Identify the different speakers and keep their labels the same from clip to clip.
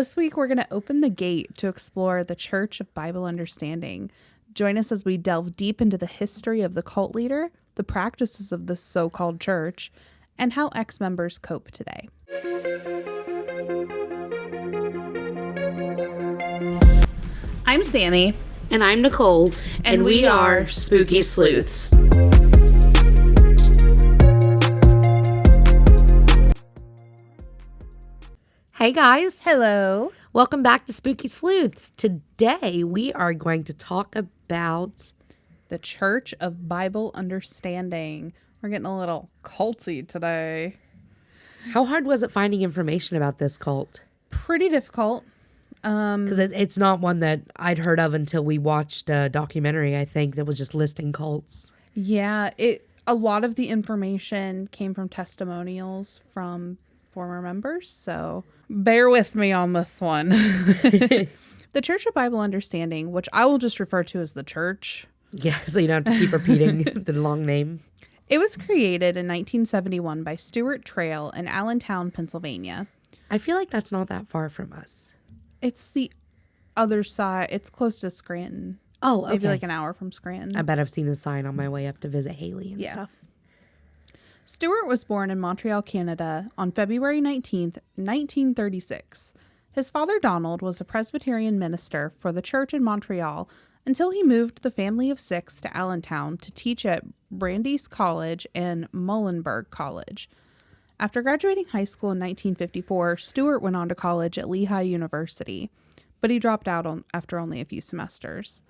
Speaker 1: This week, we're going to open the gate to explore the Church of Bible Understanding. Join us as we delve deep into the history of the cult leader, the practices of this so-called church, and how ex-members cope today. I'm Sammy.
Speaker 2: And I'm Nicole.
Speaker 1: And we are Spooky Sleuths.
Speaker 2: Hey guys.
Speaker 1: Hello.
Speaker 2: Welcome back to Spooky Sleuths. Today we are going to talk about
Speaker 1: the Church of Bible Understanding. We're getting a little culty today.
Speaker 2: How hard was it finding information about this cult?
Speaker 1: Pretty difficult.
Speaker 2: Because it's not one that I'd heard of until we watched a documentary, I think, that was just listing cults.
Speaker 1: Yeah, a lot of the information came from testimonials from former members, so bear with me on this one. The Church of Bible Understanding, which I will just refer to as the church.
Speaker 2: Yeah, so you don't have to keep repeating the long name.
Speaker 1: It was created in 1971 by Stewart Traill in Allentown, Pennsylvania.
Speaker 2: I feel like that's not that far from us.
Speaker 1: It's the other side. It's close to Scranton.
Speaker 2: Oh, okay.
Speaker 1: Maybe like an hour from Scranton.
Speaker 2: I bet I've seen the sign on my way up to visit Haley and stuff.
Speaker 1: Stewart was born in Montreal, Canada on February 19th, 1936. His father, Donald, was a Presbyterian minister for the church in Montreal until he moved the family of six to Allentown to teach at Brandeis College and Muhlenberg College. After graduating high school in 1954, Stewart went on to college at Lehigh University, but he dropped out after only a few semesters.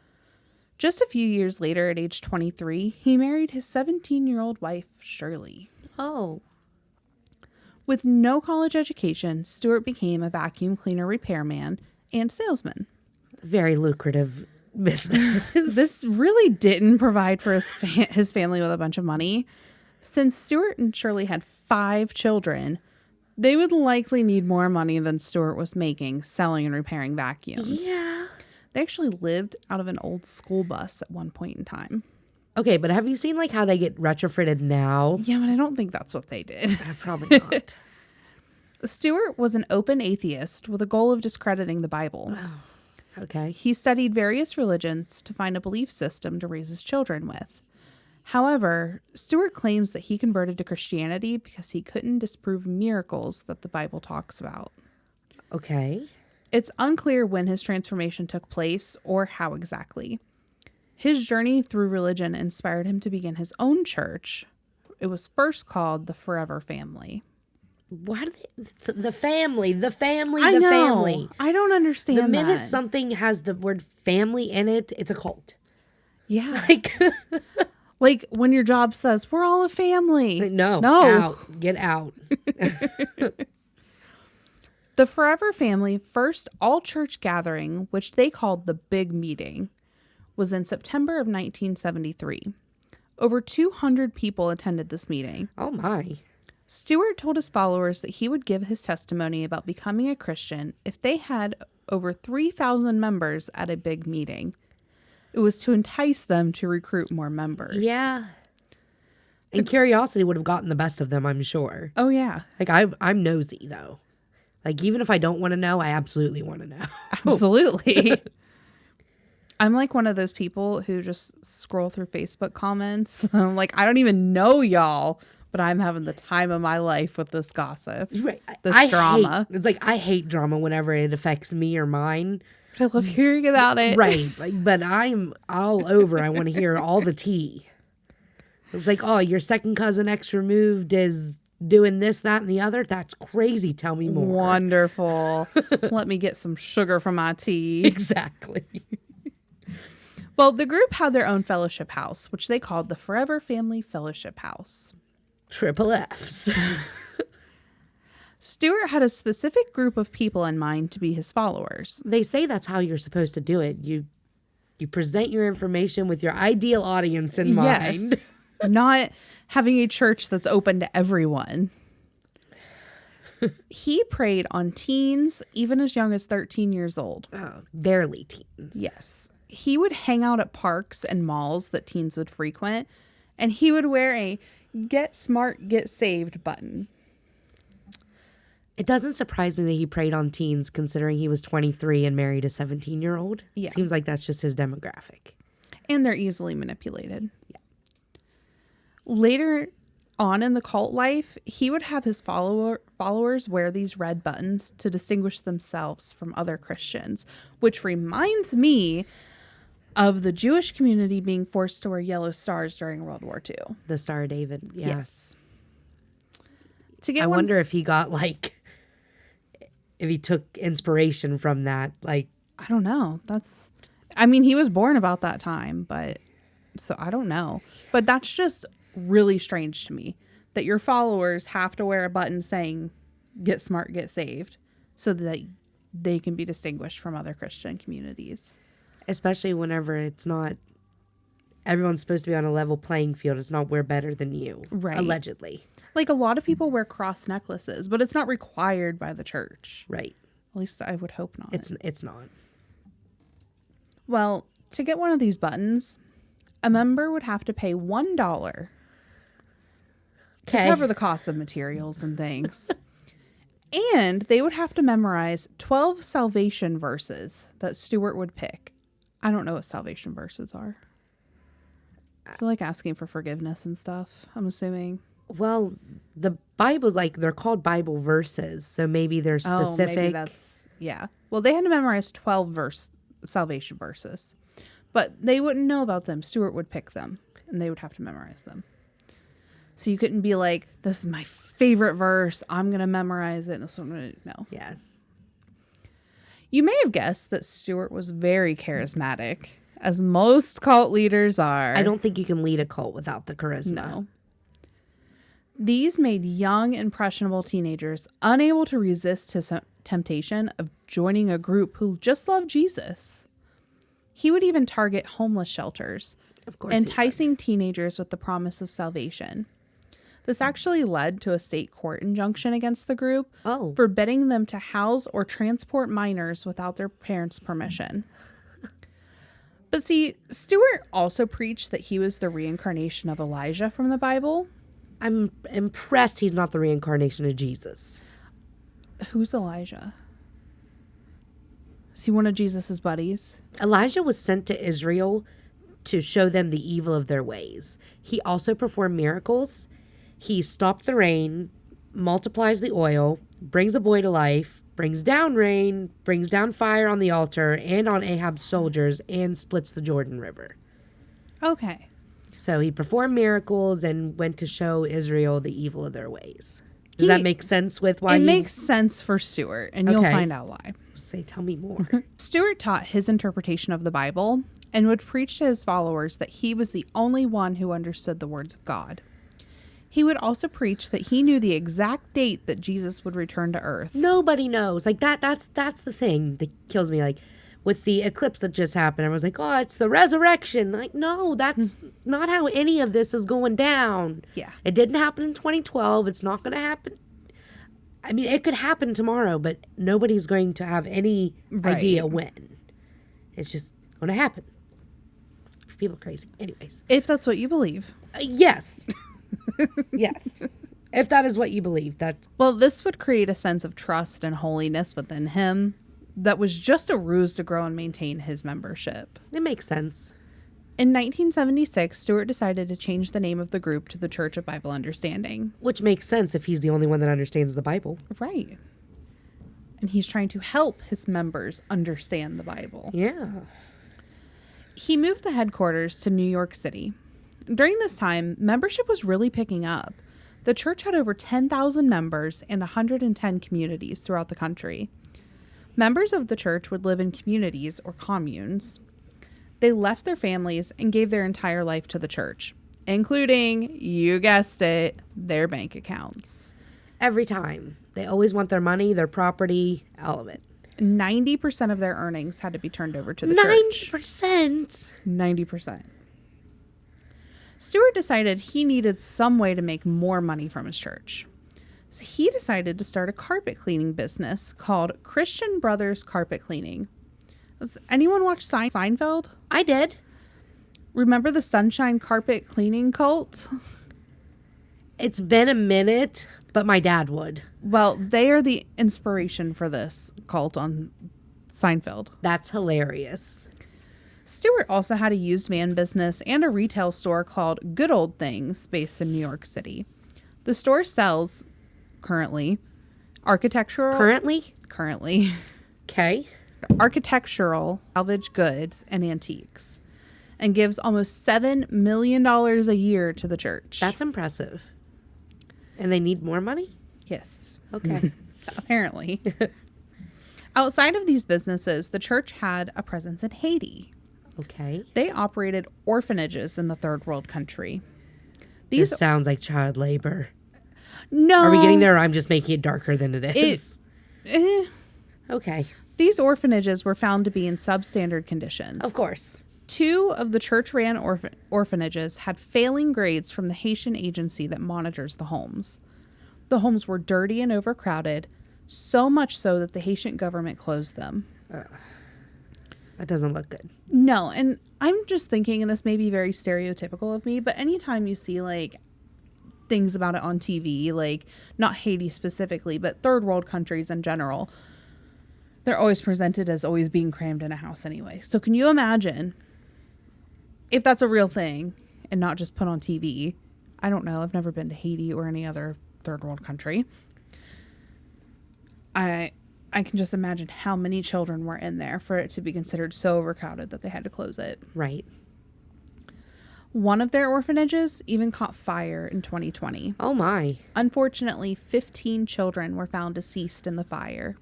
Speaker 1: Just a few years later, at age 23, he married his 17-year-old wife, Shirley.
Speaker 2: Oh.
Speaker 1: With no college education, Stewart became a vacuum cleaner repairman and salesman.
Speaker 2: Very lucrative business.
Speaker 1: This really didn't provide for his family with a bunch of money. Since Stewart and Shirley had 5 children, they would likely need more money than Stewart was making selling and repairing vacuums.
Speaker 2: Yeah.
Speaker 1: They actually lived out of an old school bus at one point in time.
Speaker 2: Okay, but have you seen like how they get retrofitted now?
Speaker 1: Yeah, but I don't think that's what they did.
Speaker 2: Probably not.
Speaker 1: Stewart was an open atheist with a goal of discrediting the Bible.
Speaker 2: Oh, okay.
Speaker 1: He studied various religions to find a belief system to raise his children with. However, Stewart claims that he converted to Christianity because he couldn't disprove miracles that the Bible talks about.
Speaker 2: Okay.
Speaker 1: It's unclear when his transformation took place or how exactly. His journey through religion inspired him to begin his own church. It was first called the Forever Family.
Speaker 2: Why do they, the family?
Speaker 1: I know.
Speaker 2: Family.
Speaker 1: I don't understand
Speaker 2: the minute
Speaker 1: that.
Speaker 2: something has the word family in it, it's a cult.
Speaker 1: Yeah.
Speaker 2: Like
Speaker 1: when your job says, we're all a family.
Speaker 2: No. Out. Get out.
Speaker 1: The Forever Family first all-church gathering, which they called the Big Meeting, was in September of 1973. Over 200 people attended this meeting.
Speaker 2: Oh, my.
Speaker 1: Stewart told his followers that he would give his testimony about becoming a Christian if they had over 3,000 members at a big meeting. It was to entice them to recruit more members.
Speaker 2: Yeah. And curiosity would have gotten the best of them, I'm sure.
Speaker 1: Oh, yeah.
Speaker 2: Like, I'm nosy, though. Like, even if I don't want to know, I absolutely want to know.
Speaker 1: Absolutely. I'm like one of those people who just scroll through Facebook comments. I'm like, I don't even know y'all, but I'm having the time of my life with this gossip.
Speaker 2: Right.
Speaker 1: This drama.
Speaker 2: It's like, I hate drama whenever it affects me or mine.
Speaker 1: But I love hearing about it.
Speaker 2: Right. Like, but I'm all over. I want to hear all the tea. It's like, oh, your second cousin X removed is doing this, that, and the other. That's crazy. Tell me more.
Speaker 1: Wonderful. Let me get some sugar from my tea.
Speaker 2: Exactly.
Speaker 1: Well, the group had their own fellowship house, which they called the Forever Family Fellowship House.
Speaker 2: Triple Fs.
Speaker 1: Stewart had a specific group of people in mind to be his followers.
Speaker 2: They say that's how you're supposed to do it. You present your information with your ideal audience in mind.
Speaker 1: Yes. Not having a church that's open to everyone. He preyed on teens, even as young as 13 years old.
Speaker 2: Oh, barely teens.
Speaker 1: Yes. He would hang out at parks and malls that teens would frequent, and he would wear a "Get Smart, Get Saved" button.
Speaker 2: It doesn't surprise me that he preyed on teens, considering he was 23 and married a 17-year-old.
Speaker 1: Yeah.
Speaker 2: Seems like that's just his demographic.
Speaker 1: And they're easily manipulated. Yeah. Later on in the cult life, he would have his followers wear these red buttons to distinguish themselves from other Christians, which reminds me of the Jewish community being forced to wear yellow stars during World War II.
Speaker 2: The Star of David. Yeah.
Speaker 1: Yes. I
Speaker 2: wonder if he got if he took inspiration from that. I
Speaker 1: don't know. He was born about that time, so I don't know. But that's just really strange to me that your followers have to wear a button saying, "Get smart, get saved," so that they can be distinguished from other Christian communities.
Speaker 2: Especially whenever it's not, everyone's supposed to be on a level playing field. It's not we're better than you,
Speaker 1: right?
Speaker 2: Allegedly.
Speaker 1: A lot of people wear cross necklaces, but it's not required by the church.
Speaker 2: Right.
Speaker 1: At least I would hope not.
Speaker 2: It's not.
Speaker 1: Well, to get one of these buttons, a member would have to pay $1 to cover the cost of materials and things. And they would have to memorize 12 salvation verses that Stewart would pick. I don't know what salvation verses are. So asking for forgiveness and stuff, I'm assuming.
Speaker 2: Well, the Bible's they're called Bible verses, so maybe they're specific.
Speaker 1: Oh, maybe that's, yeah. Well, they had to memorize 12 salvation verses, but they wouldn't know about them. Stewart would pick them, and they would have to memorize them. So you couldn't be like, this is my favorite verse, I'm going to memorize it. And this one, no.
Speaker 2: Yeah.
Speaker 1: You may have guessed that Stewart was very charismatic, as most cult leaders are.
Speaker 2: I don't think you can lead a cult without the charisma.
Speaker 1: No. These made young, impressionable teenagers unable to resist his temptation of joining a group who just loved Jesus. He would even target homeless shelters,
Speaker 2: of course,
Speaker 1: enticing teenagers with the promise of salvation. This actually led to a state court injunction against the group, forbidding them to house or transport minors without their parents' permission. But see, Stewart also preached that he was the reincarnation of Elijah from the Bible.
Speaker 2: I'm impressed he's not the reincarnation of Jesus.
Speaker 1: Who's Elijah? Is he one of Jesus's buddies?
Speaker 2: Elijah was sent to Israel to show them the evil of their ways. He also performed miracles. He stopped the rain, multiplies the oil, brings a boy to life, brings down rain, brings down fire on the altar and on Ahab's soldiers, and splits the Jordan River.
Speaker 1: Okay.
Speaker 2: So he performed miracles and went to show Israel the evil of their ways. Does that make sense with why?
Speaker 1: It makes sense for Stewart, and you'll find out why.
Speaker 2: Tell me more.
Speaker 1: Stewart taught his interpretation of the Bible and would preach to his followers that he was the only one who understood the words of God. He would also preach that he knew the exact date that Jesus would return to earth.
Speaker 2: Nobody knows. That's the thing that kills me. With the eclipse that just happened, I was like, oh, it's the resurrection. No, that's not how any of this is going down.
Speaker 1: Yeah.
Speaker 2: It didn't happen in 2012. It's not going to happen. I mean, it could happen tomorrow, but nobody's going to have any idea when. It's just going to happen. People are crazy. Anyways.
Speaker 1: If that's what you believe.
Speaker 2: Yes. Yes. If that is what you believe, that's...
Speaker 1: Well, this would create a sense of trust and holiness within him that was just a ruse to grow and maintain his membership.
Speaker 2: It makes sense.
Speaker 1: In 1976, Stewart decided to change the name of the group to the Church of Bible Understanding.
Speaker 2: Which makes sense if he's the only one that understands the Bible.
Speaker 1: Right. And he's trying to help his members understand the Bible.
Speaker 2: Yeah.
Speaker 1: He moved the headquarters to New York City. During this time, membership was really picking up. The church had over 10,000 members and 110 communities throughout the country. Members of the church would live in communities or communes. They left their families and gave their entire life to the church, including, you guessed it, their bank accounts.
Speaker 2: Every time. They always want their money, their property, all of it.
Speaker 1: 90% of their earnings had to be turned over to the church.
Speaker 2: 90%?
Speaker 1: 90%. Stewart decided he needed some way to make more money from his church. So he decided to start a carpet cleaning business called Christian Brothers Carpet Cleaning. Does anyone watch Seinfeld?
Speaker 2: I did.
Speaker 1: Remember the Sunshine Carpet Cleaning cult?
Speaker 2: It's been a minute, but my dad would.
Speaker 1: Well, they are the inspiration for this cult on Seinfeld.
Speaker 2: That's hilarious.
Speaker 1: Stewart also had a used man business and a retail store called Good Old Things based in New York City. The store sells currently
Speaker 2: Currently? Okay.
Speaker 1: architectural salvage goods and antiques, and gives almost $7 million a year to the church.
Speaker 2: That's impressive. And they need more money?
Speaker 1: Yes.
Speaker 2: Okay.
Speaker 1: Apparently. Outside of these businesses, the church had a presence in Haiti.
Speaker 2: Okay.
Speaker 1: They operated orphanages in the third world country.
Speaker 2: This sounds like child labor.
Speaker 1: No.
Speaker 2: Are we getting there, or I'm just making it darker than it is? Okay.
Speaker 1: These orphanages were found to be in substandard conditions.
Speaker 2: Of course. 2
Speaker 1: of the church-ran orphanages had failing grades from the Haitian agency that monitors the homes. The homes were dirty and overcrowded, so much so that the Haitian government closed them.
Speaker 2: That doesn't look good.
Speaker 1: No, and I'm just thinking, and this may be very stereotypical of me, but anytime you see, like, things about it on TV, like, not Haiti specifically, but third world countries in general, they're always presented as always being crammed in a house anyway. So can you imagine if that's a real thing and not just put on TV? I don't know. I've never been to Haiti or any other third world country. I can just imagine how many children were in there for it to be considered so overcrowded that they had to close it.
Speaker 2: Right.
Speaker 1: One of their orphanages even caught fire in 2020.
Speaker 2: Oh, my.
Speaker 1: Unfortunately, 15 children were found deceased in the fire.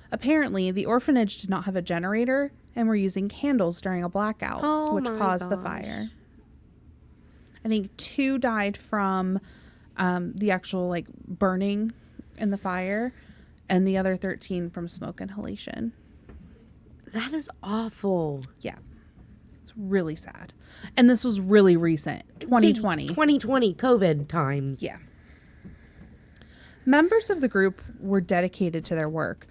Speaker 1: Apparently, the orphanage did not have a generator and were using candles during a blackout, which caused the fire. I think 2 died from the actual, like, burning in the fire, and the other 13 from smoke inhalation.
Speaker 2: That is awful.
Speaker 1: Yeah. It's really sad. And this was really recent, 2020.
Speaker 2: 2020 COVID times.
Speaker 1: Yeah. Members of the group were dedicated to their work,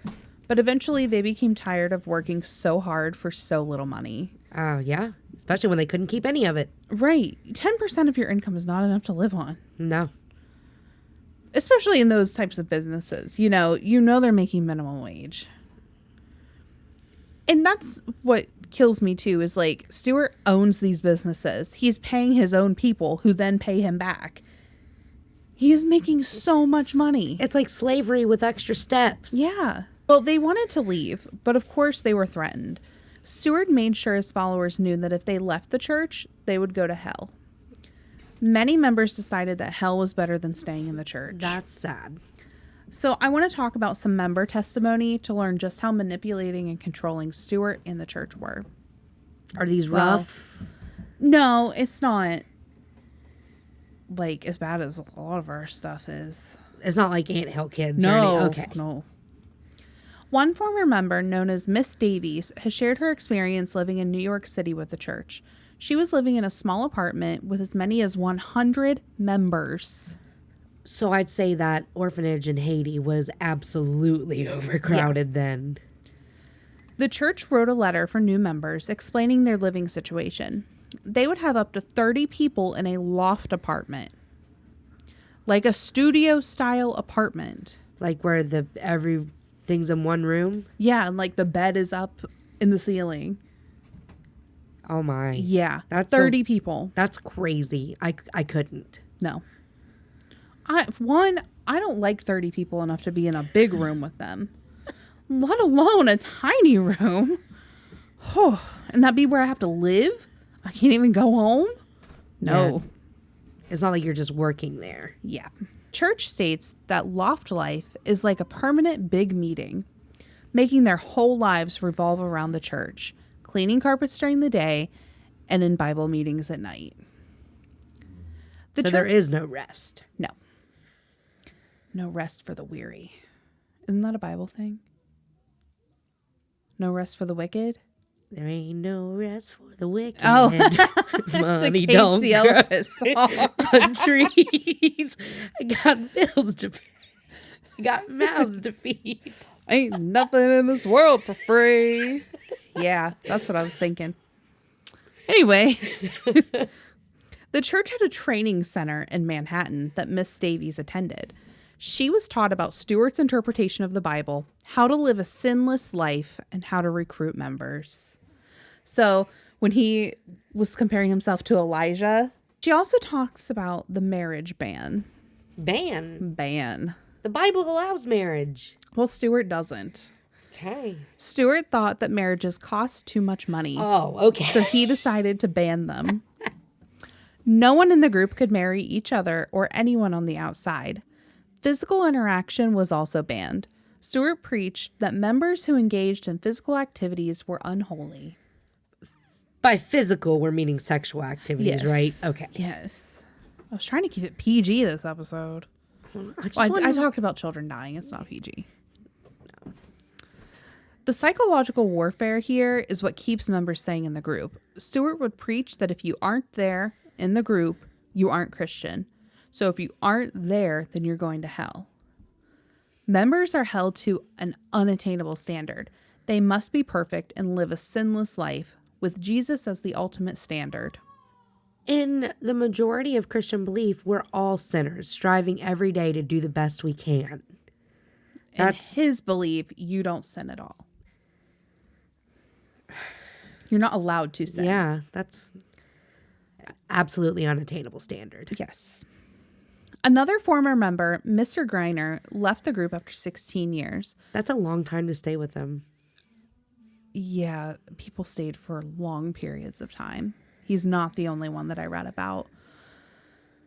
Speaker 1: but eventually they became tired of working so hard for so little money.
Speaker 2: Yeah. Especially when they couldn't keep any of it.
Speaker 1: Right. 10% of your income is not enough to live on.
Speaker 2: No.
Speaker 1: Especially in those types of businesses. You know they're making minimum wage. And that's what kills me too, is like Stewart owns these businesses. He's paying his own people who then pay him back. He is making so much money.
Speaker 2: It's like slavery with extra steps.
Speaker 1: Yeah. Well, they wanted to leave, but of course they were threatened. Stewart made sure his followers knew that if they left the church, they would go to hell. Many members decided that hell was better than staying in the church.
Speaker 2: That's sad.
Speaker 1: So I want to talk about some member testimony to learn just how manipulating and controlling Stewart and the church were.
Speaker 2: Are these rough?
Speaker 1: No, it's not like as bad as a lot of our stuff is.
Speaker 2: It's not like anthill kids.
Speaker 1: No.
Speaker 2: Okay.
Speaker 1: No. One former member known as Miss Davies has shared her experience living in New York City with the church. She was living in a small apartment with as many as 100 members.
Speaker 2: So I'd say that orphanage in Haiti was absolutely overcrowded then.
Speaker 1: The church wrote a letter for new members explaining their living situation. They would have up to 30 people in a loft apartment. Like a studio-style apartment.
Speaker 2: Like where everything's in one room?
Speaker 1: Yeah, and like the bed is up in the ceiling.
Speaker 2: Oh my.
Speaker 1: Yeah,
Speaker 2: That's
Speaker 1: 30 people.
Speaker 2: That's crazy. I couldn't.
Speaker 1: No. I don't like 30 people enough to be in a big room with them, let alone a tiny room. Oh, and that be where I have to live? I can't even go home? No.
Speaker 2: Yeah. It's not like you're just working there.
Speaker 1: Yeah. Church states that loft life is like a permanent big meeting, making their whole lives revolve around the church, cleaning carpets during the day, and in Bible meetings at night.
Speaker 2: So there is no rest.
Speaker 1: No. No rest for the weary. Isn't that a Bible thing? No rest for the wicked?
Speaker 2: There ain't no rest for the wicked.
Speaker 1: Oh,
Speaker 2: Money
Speaker 1: it's a
Speaker 2: don't
Speaker 1: the
Speaker 2: grow
Speaker 1: Elvis song.
Speaker 2: on trees. I got bills to pay. I got mouths to feed.
Speaker 1: Ain't nothing in this world for free. Yeah, that's what I was thinking. Anyway, the The church had a training center in Manhattan that Miss Davies attended. She was taught about Stewart's interpretation of the Bible, how to live a sinless life, and how to recruit members. So when he was comparing himself to Elijah, she also talks about the marriage ban.
Speaker 2: Ban? The Bible allows marriage.
Speaker 1: Well, Stewart doesn't.
Speaker 2: Okay.
Speaker 1: Stewart thought that marriages cost too much money.
Speaker 2: Oh, okay.
Speaker 1: So he decided to ban them. No one in the group could marry each other or anyone on the outside. Physical interaction was also banned. Stewart preached that members who engaged in physical activities were unholy.
Speaker 2: By physical, we're meaning sexual activities, right? Okay.
Speaker 1: Yes. I was trying to keep it PG this episode. I talked about children dying. It's not PG. No. The psychological warfare here is what keeps members staying in the group. Stewart would preach that if you aren't there in the group, you aren't Christian. So if you aren't there, then you're going to hell. Members are held to an unattainable standard. They must be perfect and live a sinless life, with Jesus as the ultimate standard.
Speaker 2: In the majority of Christian belief, we're all sinners, striving every day to do the best we can.
Speaker 1: That's his belief. You don't sin at all. You're not allowed to sin.
Speaker 2: Yeah, that's absolutely unattainable standard.
Speaker 1: Yes. Another former member, Mr. Greiner, left the group after 16 years.
Speaker 2: That's a long time to stay with them.
Speaker 1: Yeah, people stayed for long periods of time. He's not the only one that I read about.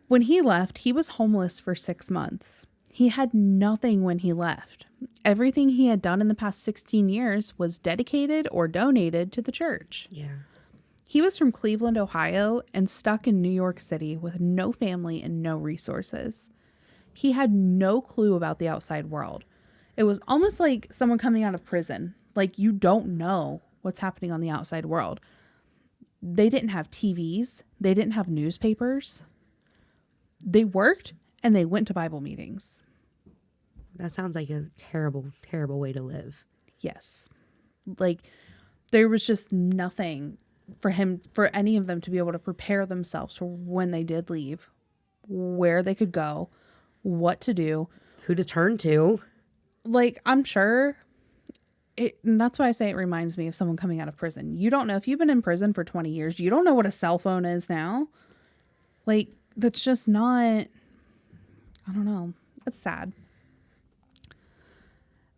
Speaker 1: When he left, he was homeless for 6 months. He had nothing when he left. Everything he had done in the past 16 years was dedicated or donated to the church.
Speaker 2: Yeah.
Speaker 1: He was from Cleveland, Ohio, and stuck in New York City with no family and no resources. He had no clue about the outside world. It was almost like someone coming out of prison. Like, you don't know what's happening on the outside world. They didn't have TVs. They didn't have newspapers. They worked and they went to Bible meetings.
Speaker 2: That sounds like a terrible, terrible way to live.
Speaker 1: Yes. Like, there was just nothing for any of them to be able to prepare themselves for when they did leave, where they could go, what to do,
Speaker 2: who to turn to.
Speaker 1: Like, I'm sure and that's why I say it reminds me of someone coming out of prison. You don't know, if you've been in prison for 20 years, you don't know what a cell phone is now. Like, that's just not, I don't know. It's sad.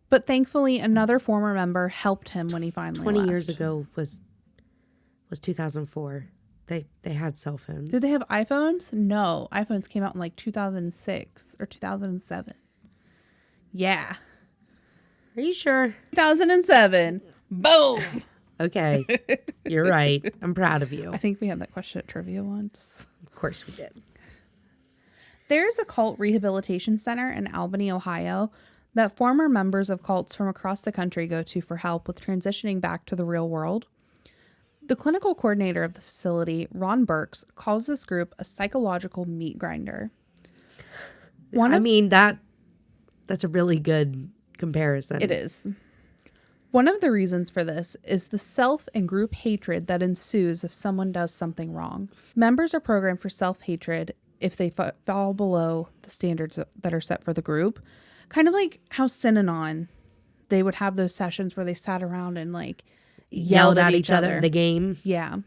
Speaker 1: But thankfully, another former member helped him when he finally
Speaker 2: 20
Speaker 1: left.
Speaker 2: years ago was 2004. They had cell phones.
Speaker 1: Did they have iPhones? No. iPhones came out in like 2006 or 2007. Yeah.
Speaker 2: Are you sure?
Speaker 1: 2007. Boom.
Speaker 2: Okay. You're right. I'm proud of you.
Speaker 1: I think we had that question at trivia once.
Speaker 2: Of course we did.
Speaker 1: There's a cult rehabilitation center in Albany, Ohio, that former members of cults from across the country go to for help with transitioning back to the real world. The clinical coordinator of the facility, Ron Burks, calls this group a psychological meat grinder.
Speaker 2: That's a really good comparison.
Speaker 1: It is. One of the reasons for this is the self and group hatred that ensues if someone does something wrong. Members are programmed for self-hatred if they fall below the standards that are set for the group. Kind of like how Synanon, they would have those sessions where they sat around and like yelled at each other.
Speaker 2: The game.
Speaker 1: Yeah.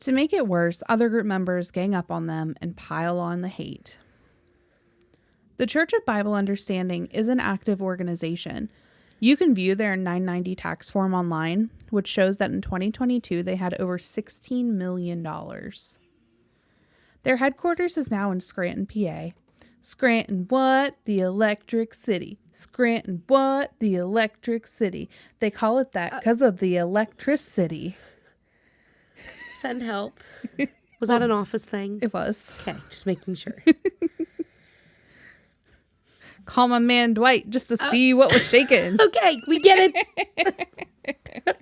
Speaker 1: To make it worse, other group members gang up on them and pile on the hate. The Church of Bible Understanding is an active organization. You can view their 990 tax form online, which shows that in 2022 they had over $16 million. Their headquarters is now in Scranton, PA. Scranton, what? The Electric City. Scranton, what? The Electric City. They call it that because of the electricity.
Speaker 2: Send help. Was that an office thing?
Speaker 1: It was.
Speaker 2: Okay, just making sure.
Speaker 1: Call my man Dwight just to see what was shaking.
Speaker 2: Okay, we get it.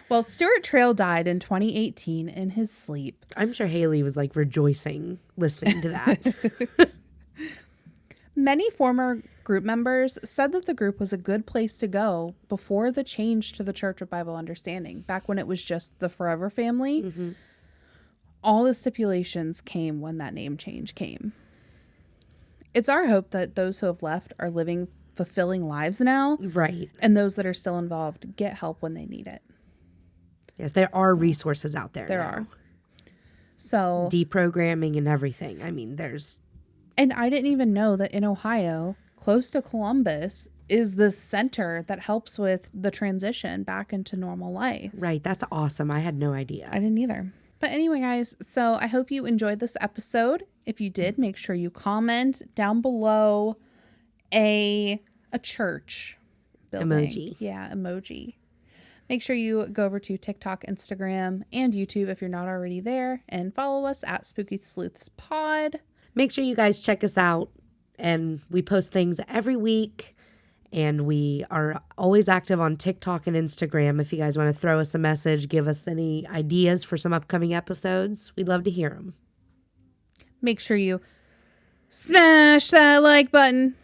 Speaker 1: Well, Stewart Traill died in 2018 in his sleep.
Speaker 2: I'm sure Haley was like rejoicing listening to that.
Speaker 1: Many former group members said that the group was a good place to go before the change to the Church of Bible Understanding, back when it was just the Forever Family. Mm-hmm. all the stipulations came when that name change came. It's our hope that those who have left are living fulfilling lives now.
Speaker 2: Right.
Speaker 1: And those that are still involved get help when they need it.
Speaker 2: Yes, there are resources out there.
Speaker 1: There
Speaker 2: now.
Speaker 1: are. So
Speaker 2: deprogramming and everything. I mean, there's...
Speaker 1: And I didn't even know that in Ohio, close to Columbus, is the center that helps with the transition back into normal life.
Speaker 2: Right. That's awesome. I had no idea.
Speaker 1: I didn't either. But anyway, guys, so I hope you enjoyed this episode. If you did, make sure you comment down below a church building.
Speaker 2: Emoji.
Speaker 1: Yeah, emoji. Make sure you go over to TikTok, Instagram, and YouTube if you're not already there, and follow us at Spooky Sleuths Pod.
Speaker 2: Make sure you guys check us out, and we post things every week, and we are always active on TikTok and Instagram. If you guys want to throw us a message, give us any ideas for some upcoming episodes, we'd love to hear them.
Speaker 1: Make sure you smash that like button.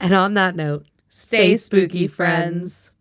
Speaker 2: And on that note,
Speaker 1: Stay spooky, friends.